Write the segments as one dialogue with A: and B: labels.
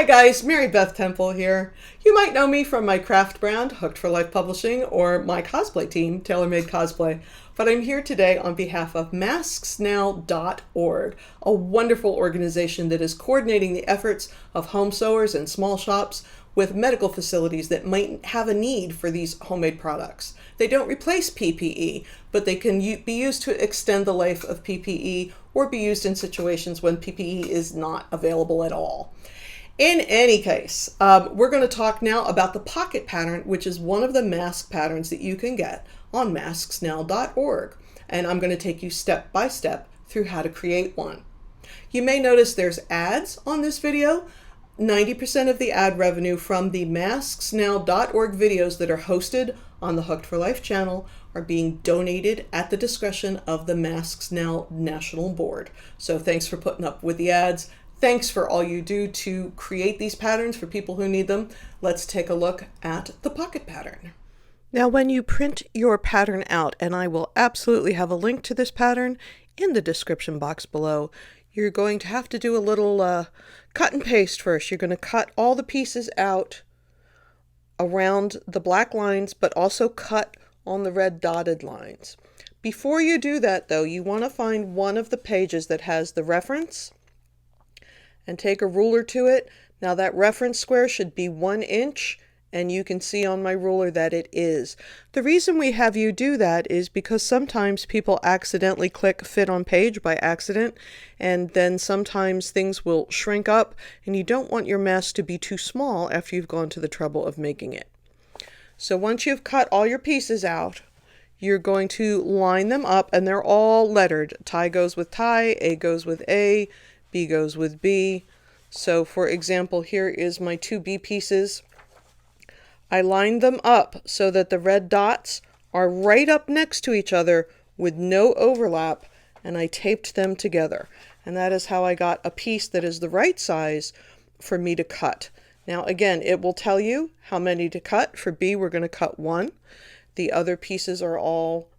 A: Hi guys, Mary Beth Temple here. You might know me from my craft brand, Hooked for Life Publishing, or my cosplay team, Tailor Made Cosplay. But I'm here today on behalf of MasksNow.org, a wonderful organization that is coordinating the efforts of home sewers and small shops with medical facilities that might have a need for these homemade products. They don't replace PPE, but they can be used to extend the life of PPE or be used in situations when PPE is not available at all. In any case, we're going to talk now about the pocket pattern, which is one of the mask patterns that you can get on MasksNow.org. And I'm going to take you step by step through how to create one. You may notice there's ads on this video. 90% of the ad revenue from the MasksNow.org videos that are hosted on the Hooked for Life channel are being donated at the discretion of the Masks Now National Board. So thanks for putting up with the ads. Thanks for all you do to create these patterns for people who need them. Let's take a look at the pocket pattern. Now, when you print your pattern out, and I will absolutely have a link to this pattern in the description box below, you're going to have to do a little cut and paste first. You're going to cut all the pieces out around the black lines, but also cut on the red dotted lines. Before you do that, though, you want to find one of the pages that has the reference and take a ruler to it. Now that reference square should be 1 inch, and you can see on my ruler that it is. The reason we have you do that is because sometimes people accidentally click fit on page by accident, and then sometimes things will shrink up, and you don't want your mask to be too small after you've gone to the trouble of making it. So once you've cut all your pieces out, you're going to line them up, and they're all lettered. Tie goes with tie, A goes with A, B goes with B. So for example, here is my 2 B pieces. I lined them up so that the red dots are right up next to each other with no overlap, and I taped them together. And that is how I got a piece that is the right size for me to cut. Now again, it will tell you how many to cut. For B, we're going to cut 1. The other pieces are all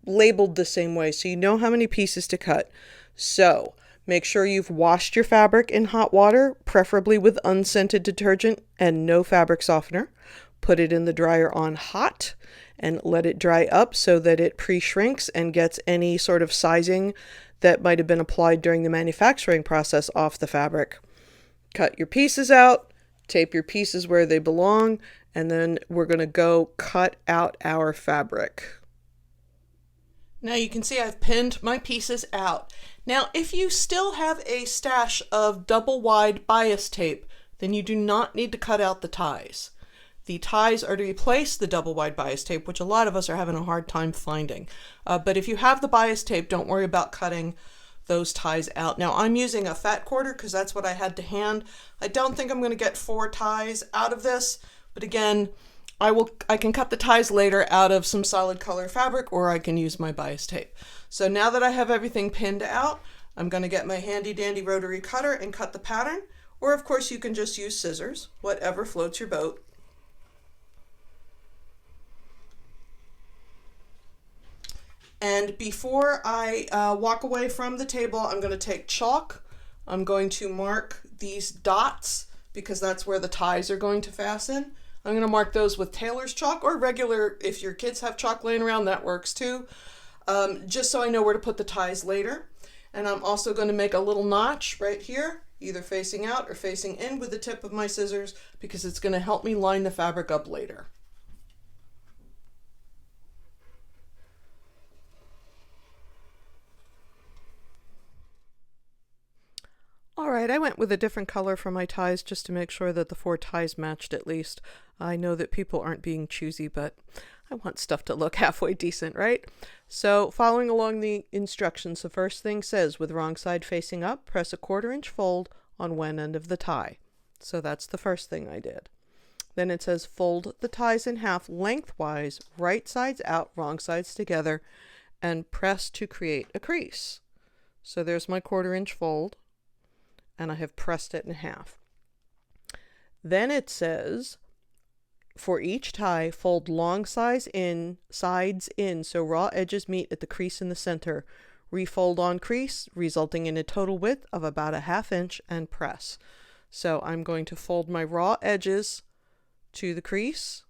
A: labeled the same way, so you know how many pieces to cut. So make sure you've washed your fabric in hot water, preferably with unscented detergent and no fabric softener. Put it in the dryer on hot and let it dry up so that it pre-shrinks and gets any sort of sizing that might have been applied during the manufacturing process off the fabric. Cut your pieces out, tape your pieces where they belong, and then we're going to go cut out our fabric. Now you can see I've pinned my pieces out. Now if you still have a stash of double wide bias tape, then you do not need to cut out the ties. The ties are to replace the double wide bias tape, which a lot of us are having a hard time finding. But if you have the bias tape, don't worry about cutting those ties out. Now I'm using a fat quarter because that's what I had to hand. I don't think I'm going to get 4 ties out of this, but again, I can cut the ties later out of some solid color fabric, or I can use my bias tape. So now that I have everything pinned out, I'm going to get my handy dandy rotary cutter and cut the pattern. Or of course you can just use scissors, whatever floats your boat. And before I walk away from the table, I'm going to take chalk. I'm going to mark these dots because that's where the ties are going to fasten. I'm going to mark those with tailor's chalk or regular, if your kids have chalk laying around, that works too, just so I know where to put the ties later. And I'm also going to make a little notch right here, either facing out or facing in with the tip of my scissors, because it's going to help me line the fabric up later. Alright, I went with a different color for my ties just to make sure that the 4 ties matched at least. I know that people aren't being choosy, but I want stuff to look halfway decent, right? So following along the instructions, the first thing says, with wrong side facing up, press a 1/4 inch fold on one end of the tie. So that's the first thing I did. Then it says fold the ties in half lengthwise, right sides out, wrong sides together, and press to create a crease. So there's my 1/4 inch fold, and I have pressed it in half. Then it says, for each tie, fold long sides in, so raw edges meet at the crease in the center. Refold on crease, resulting in a total width of about a 1/2 inch, and press. So I'm going to fold my raw edges to the crease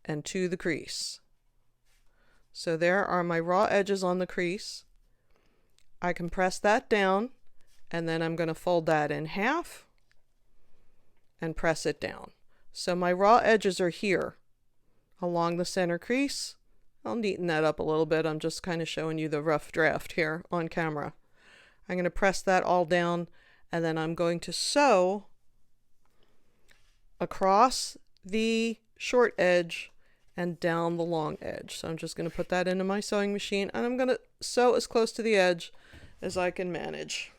A: and to the crease. So there are my raw edges on the crease. I can press that down, and then I'm going to fold that in half and press it down. So my raw edges are here along the center crease. I'll neaten that up a little bit. I'm just kind of showing you the rough draft here on camera. I'm going to press that all down, and then I'm going to sew across the short edge and down the long edge. So I'm just going to put that into my sewing machine, and I'm going to sew as close to the edge as I can manage.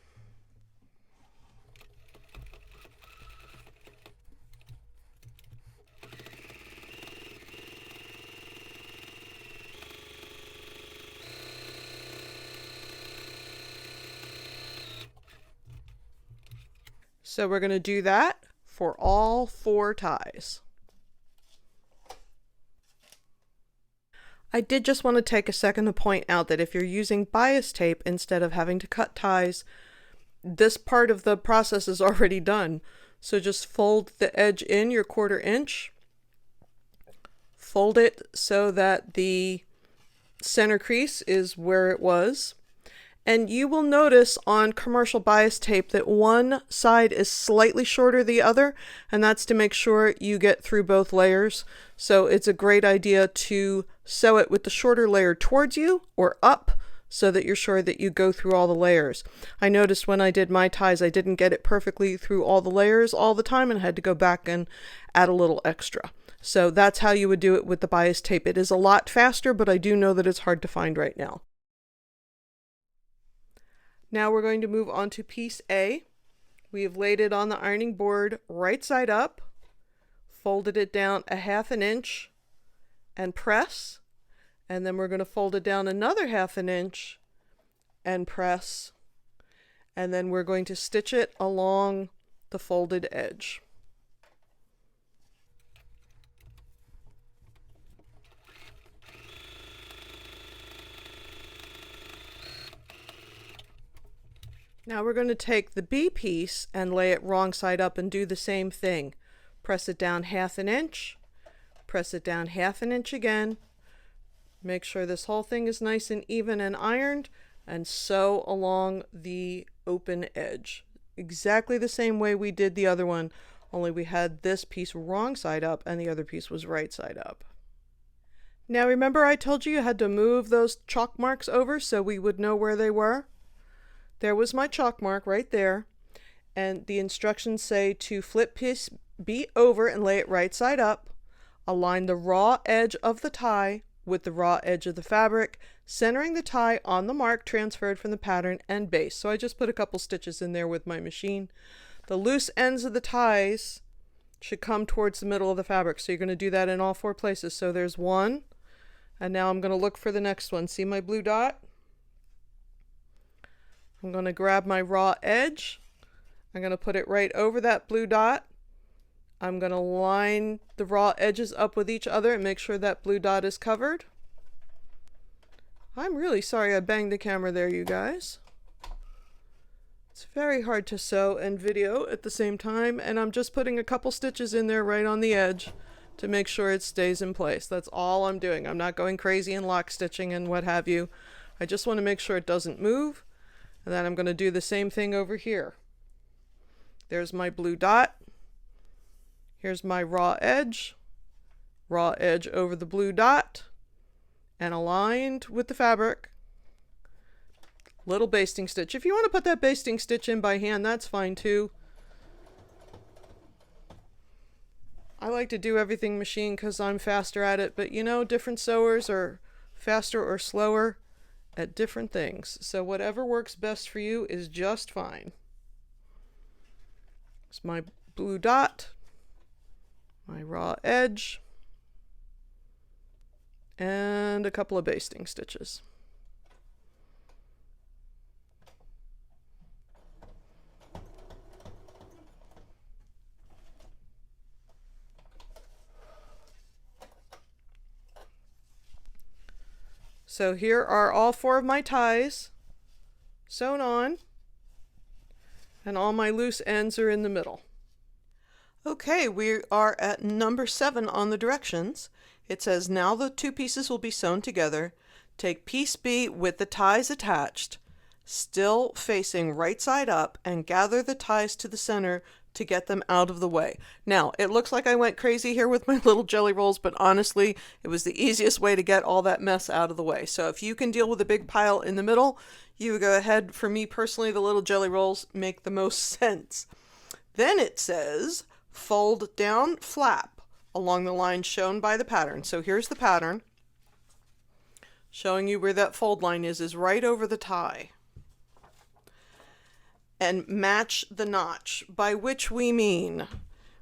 A: So we're going to do that for all 4 ties. I did just want to take a second to point out that if you're using bias tape instead of having to cut ties, this part of the process is already done. So just fold the edge in your 1/4 inch, fold it so that the center crease is where it was, and you will notice on commercial bias tape that one side is slightly shorter than the other, and that's to make sure you get through both layers. So it's a great idea to sew it with the shorter layer towards you or up so that you're sure that you go through all the layers. I noticed when I did my ties, I didn't get it perfectly through all the layers all the time and had to go back and add a little extra. So that's how you would do it with the bias tape. It is a lot faster, but I do know that it's hard to find right now. Now we're going to move on to piece A. We have laid it on the ironing board right side up, folded it down a 1/2 inch and press, and then we're going to fold it down another 1/2 inch and press, and then we're going to stitch it along the folded edge. Now we're going to take the B piece and lay it wrong side up and do the same thing. Press it down 1/2 inch, press it down 1/2 inch again, make sure this whole thing is nice and even and ironed, and sew along the open edge. Exactly the same way we did the other one, only we had this piece wrong side up and the other piece was right side up. Now remember I told you had to move those chalk marks over so we would know where they were? There was my chalk mark right there, and the instructions say to flip piece B over and lay it right side up, align the raw edge of the tie with the raw edge of the fabric, centering the tie on the mark transferred from the pattern and base. So I just put a couple stitches in there with my machine. The loose ends of the ties should come towards the middle of the fabric, so you're going to do that in all 4 places. So there's one, and now I'm going to look for the next one. See my blue dot? I'm going to grab my raw edge. I'm going to put it right over that blue dot. I'm going to line the raw edges up with each other and make sure that blue dot is covered. I'm really sorry I banged the camera there, you guys. It's very hard to sew and video at the same time, and I'm just putting a couple stitches in there right on the edge to make sure it stays in place. That's all I'm doing. I'm not going crazy and lock stitching and what have you. I just want to make sure it doesn't move. And then I'm going to do the same thing over here. There's my blue dot. Here's my raw edge over the blue dot, and aligned with the fabric. Little basting stitch. If you want to put that basting stitch in by hand, that's fine too. I like to do everything machine because I'm faster at it, but you know, different sewers are faster or slower at different things. So whatever works best for you is just fine. It's my blue dot, my raw edge, and a couple of basting stitches. So here are all 4 of my ties sewn on. And all my loose ends are in the middle. Okay, we are at number 7 on the directions. It says, now the 2 pieces will be sewn together. Take piece B with the ties attached, still facing right side up, and gather the ties to the center to get them out of the way. Now, it looks like I went crazy here with my little jelly rolls, but honestly, it was the easiest way to get all that mess out of the way. So if you can deal with a big pile in the middle, you go ahead. For me personally, the little jelly rolls make the most sense. Then it says, fold down flap along the line shown by the pattern. So here's the pattern showing you where that fold line is right over the tie. And match the notch, by which we mean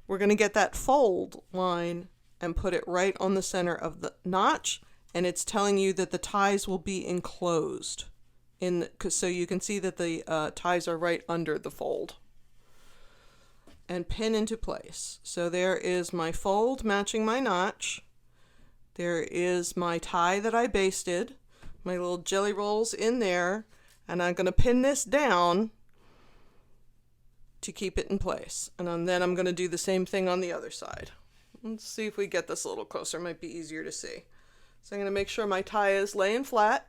A: we're going to get that fold line and put it right on the center of the notch, and it's telling you that the ties will be enclosed so you can see that the ties are right under the fold. And pin into place. So there is my fold matching my notch. There is my tie that I basted, my little jelly rolls in there, and I'm going to pin this down to keep it in place. And then I'm going to do the same thing on the other side. Let's see if we get this a little closer. It might be easier to see. So I'm going to make sure my tie is laying flat.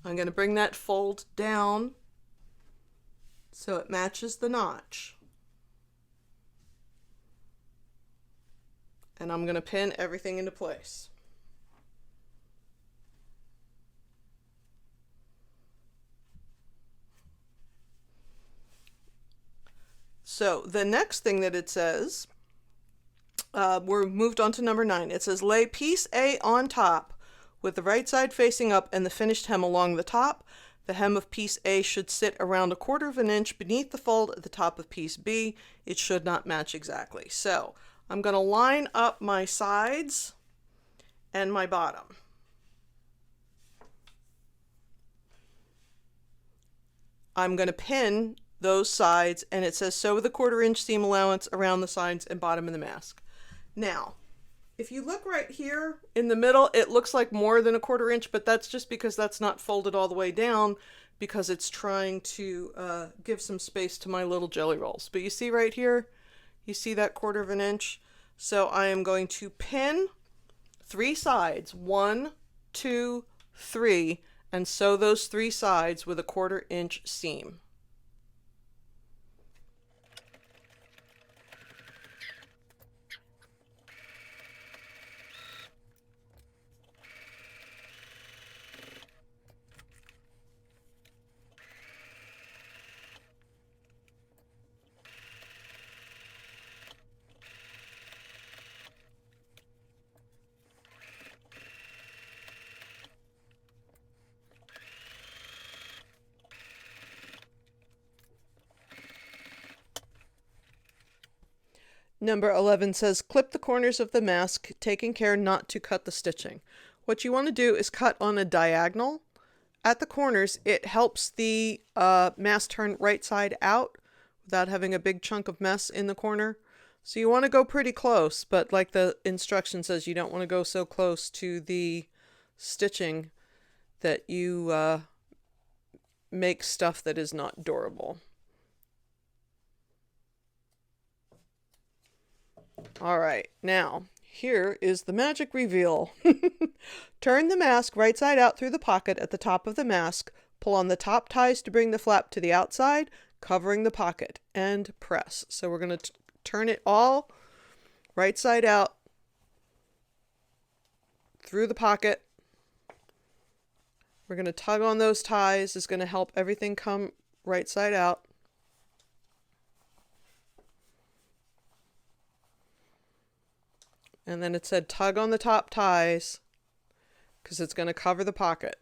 A: I'm going to bring that fold down so it matches the notch. And I'm going to pin everything into place. So the next thing that it says, we're moved on to number 9. It says, lay piece A on top with the right side facing up and the finished hem along the top. The hem of piece A should sit around 1/4 inch beneath the fold at the top of piece B. It should not match exactly. So I'm going to line up my sides and my bottom. I'm going to pin those sides, and it says sew with a 1/4 inch seam allowance around the sides and bottom of the mask. Now, if you look right here in the middle, it looks like more than 1/4 inch, but that's just because that's not folded all the way down, because it's trying to give some space to my little jelly rolls. But you see right here, you see that 1/4 inch? So I am going to pin 3 sides, 1, 2, 3, and sew those 3 sides with a 1/4 inch seam. Number 11 says, clip the corners of the mask, taking care not to cut the stitching. What you want to do is cut on a diagonal. At the corners, it helps the mask turn right side out without having a big chunk of mess in the corner. So you want to go pretty close, but like the instruction says, you don't want to go so close to the stitching that you make stuff that is not durable. All right, now here is the magic reveal. Turn the mask right side out through the pocket at the top of the mask. Pull on the top ties to bring the flap to the outside, covering the pocket, and press. So we're going to turn it all right side out through the pocket. We're going to tug on those ties. It's going to help everything come right side out. And then it said tug on the top ties because it's going to cover the pocket.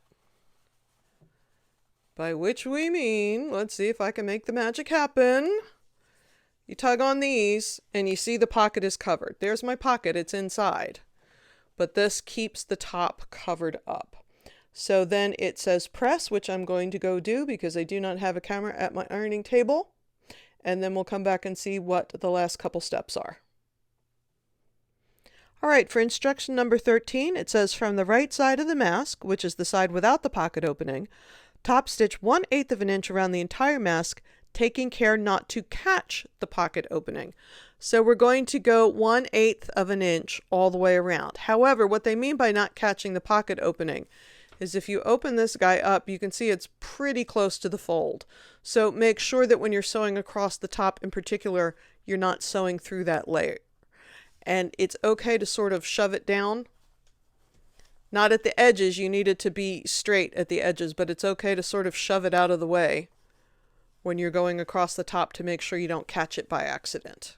A: By which we mean, let's see if I can make the magic happen. You tug on these and you see the pocket is covered. There's my pocket, it's inside. But this keeps the top covered up. So then it says press, which I'm going to go do because I do not have a camera at my ironing table. And then we'll come back and see what the last couple steps are. All right, for instruction number 13, it says from the right side of the mask, which is the side without the pocket opening, top stitch 1/8 of an inch around the entire mask, taking care not to catch the pocket opening. So we're going to go 1/8 of an inch all the way around. However, what they mean by not catching the pocket opening is if you open this guy up, you can see it's pretty close to the fold. So make sure that when you're sewing across the top in particular, you're not sewing through that layer. And it's okay to sort of shove it down. Not at the edges, you need it to be straight at the edges, but it's okay to sort of shove it out of the way when you're going across the top to make sure you don't catch it by accident.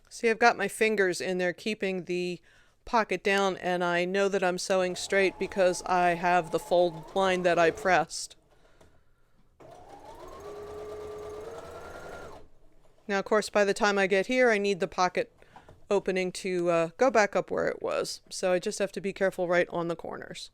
A: See, I've got my fingers in there keeping the pocket down, and I know that I'm sewing straight because I have the fold line that I pressed. Now, of course, by the time I get here, I need the pocket opening to go back up where it was. So I just have to be careful right on the corners.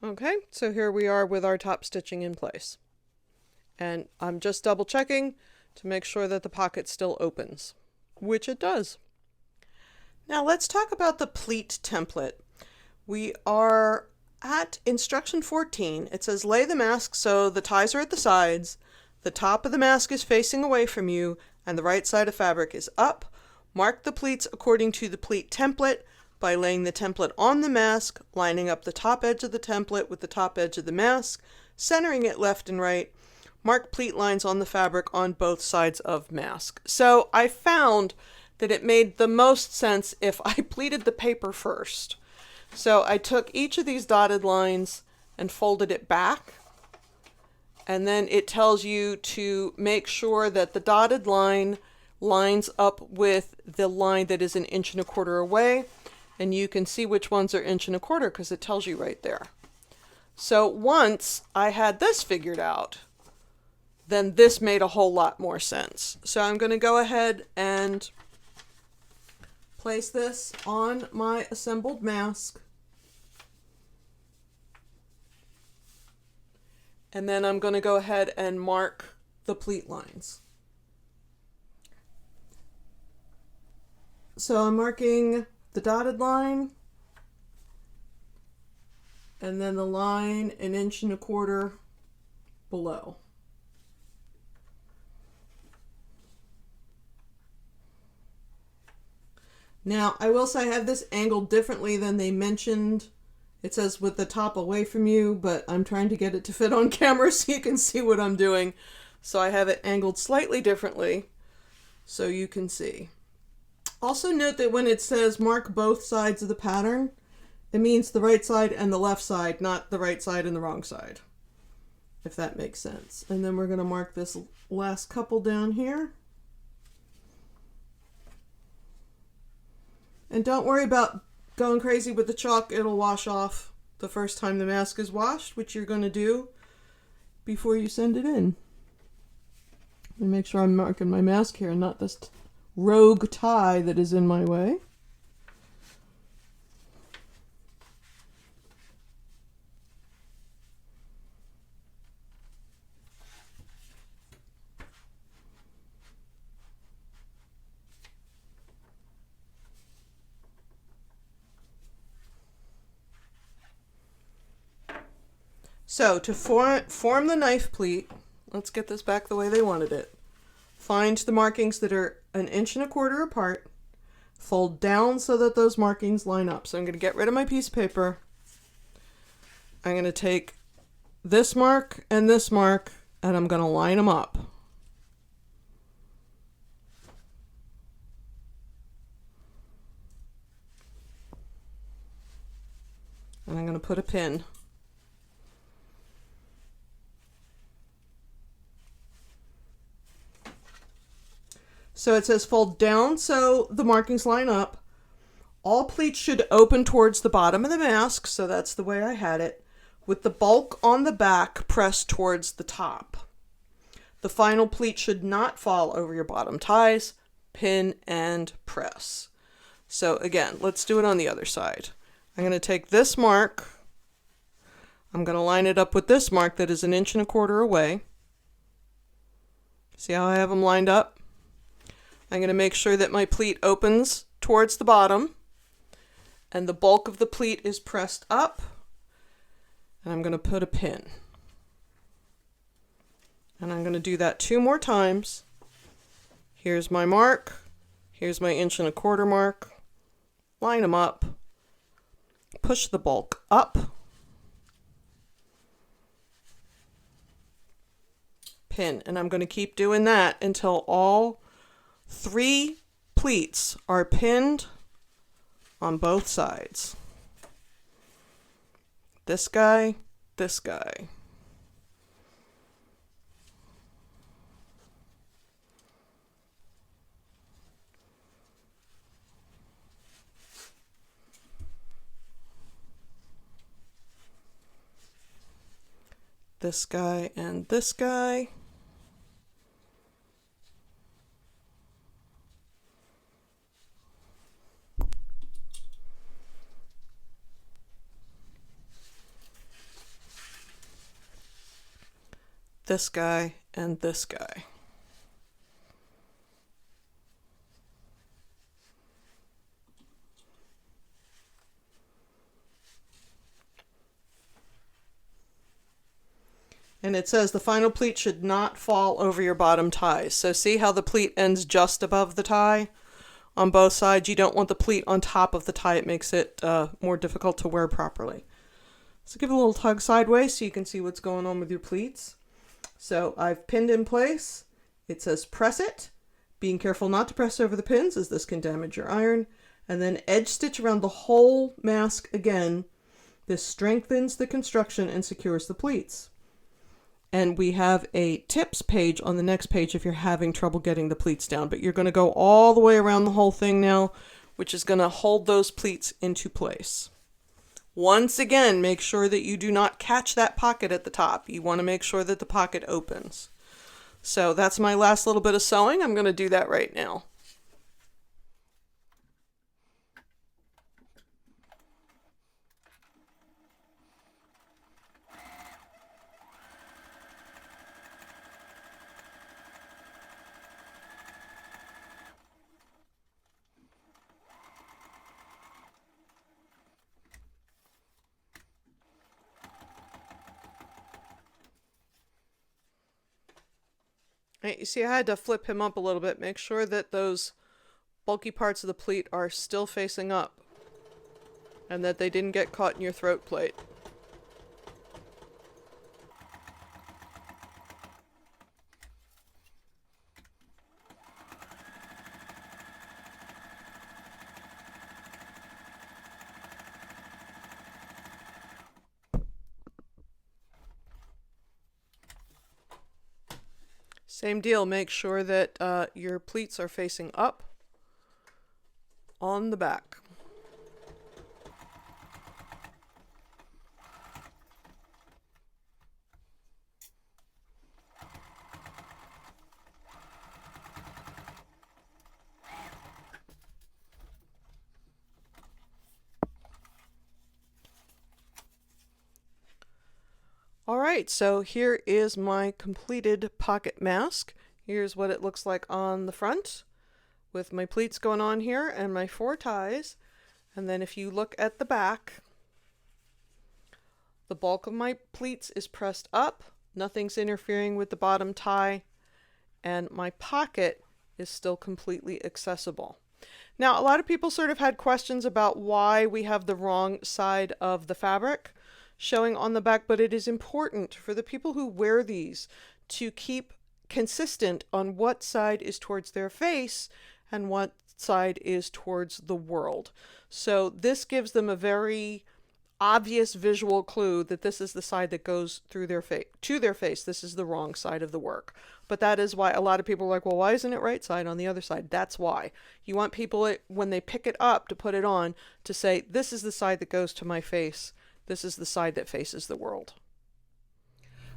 A: Okay, so here we are with our top stitching in place. And I'm just double checking to make sure that the pocket still opens, which it does. Now let's talk about the pleat template. We are at instruction 14. It says lay the mask so the ties are at the sides, the top of the mask is facing away from you, and the right side of fabric is up. Mark the pleats according to the pleat template by laying the template on the mask, lining up the top edge of the template with the top edge of the mask, centering it left and right. Mark pleat lines on the fabric on both sides of mask. So I found that it made the most sense if I pleated the paper first. So I took each of these dotted lines and folded it back. And then it tells you to make sure that the dotted line lines up with the line that is 1 1/4 inches away. And you can see which ones are 1 1/4 inches because it tells you right there. So once I had this figured out, then this made a whole lot more sense. So I'm going to go ahead and place this on my assembled mask. And then I'm going to go ahead and mark the pleat lines. So I'm marking the dotted line, and then the line 1 1/4 inches below. Now, I will say I have this angled differently than they mentioned. It says with the top away from you, but I'm trying to get it to fit on camera so you can see what I'm doing. So I have it angled slightly differently so you can see. Also note that when it says mark both sides of the pattern, it means the right side and the left side, not the right side and the wrong side, if that makes sense. And then we're going to mark this last couple down here. And don't worry about going crazy with the chalk. It'll wash off the first time the mask is washed, which you're going to do before you send it in. Let me make sure I'm marking my mask here and not this rogue tie that is in my way. So to form the knife pleat, let's get this back the way they wanted it. Find the markings that are 1 1/4 inches apart, fold down so that those markings line up. So I'm going to get rid of my piece of paper. I'm going to take this mark, and I'm going to line them up. And I'm going to put a pin. So it says fold down so the markings line up. All pleats should open towards the bottom of the mask, so that's the way I had it, with the bulk on the back pressed towards the top. The final pleat should not fall over your bottom ties. Pin and press. So again, let's do it on the other side. I'm going to take this mark, I'm going to line it up with this mark that is 1 1/4 inches away. See how I have them lined up? I'm going to make sure that my pleat opens towards the bottom and the bulk of the pleat is pressed up, and I'm going to put a pin. And I'm going to do that 2 more times. Here's my mark, here's my 1 1/4 inch mark, line them up, push the bulk up, pin, and I'm going to keep doing that until all 3 pleats are pinned on both sides. This guy, this guy. This guy and this guy. This guy and this guy. And it says the final pleat should not fall over your bottom ties. So see how the pleat ends just above the tie on both sides? You don't want the pleat on top of the tie. It makes it more difficult to wear properly. So give it a little tug sideways so you can see what's going on with your pleats. So I've pinned in place. It says press it, being careful not to press over the pins as this can damage your iron, and then edge stitch around the whole mask again. This strengthens the construction and secures the pleats. And we have a tips page on the next page if you're having trouble getting the pleats down, but you're going to go all the way around the whole thing now, which is going to hold those pleats into place. Once again, make sure that you do not catch that pocket at the top. You want to make sure that the pocket opens. So that's my last little bit of sewing. I'm going to do that right now. Right, you see I had to flip him up a little bit. Make sure that those bulky parts of the pleat are still facing up and that they didn't get caught in your throat plate. Same deal, make sure that your pleats are facing up on the back. Alright, so here is my completed pocket mask. Here's what it looks like on the front with my pleats going on here and my 4 ties. And then if you look at the back, the bulk of my pleats is pressed up, nothing's interfering with the bottom tie, and my pocket is still completely accessible. Now, a lot of people sort of had questions about why we have the wrong side of the fabric showing on the back, but it is important for the people who wear these to keep consistent on what side is towards their face and what side is towards the world. So this gives them a very obvious visual clue that this is the side that goes through their face to their face. This is the wrong side of the work. But that is why a lot of people are like, well, why isn't it right side on the other side? That's why. You want people, when they pick it up to put it on, to say, this is the side that goes to my face. This is the side that faces the world.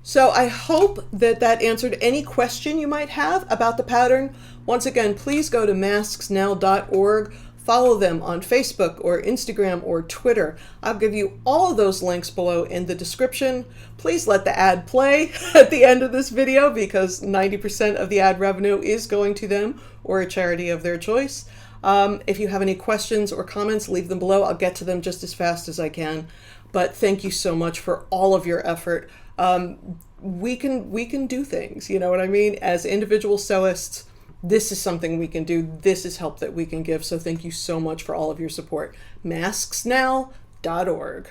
A: So I hope that that answered any question you might have about the pattern. Once again, please go to MasksNow.org. Follow them on Facebook or Instagram or Twitter. I'll give you all of those links below in the description. Please let the ad play at the end of this video because 90% of the ad revenue is going to them or a charity of their choice. If you have any questions or comments, leave them below. I'll get to them just as fast as I can. But thank you so much for all of your effort. We can do things, you know what I mean? As individual sewists, this is something we can do. This is help that we can give. So thank you so much for all of your support. MasksNow.org.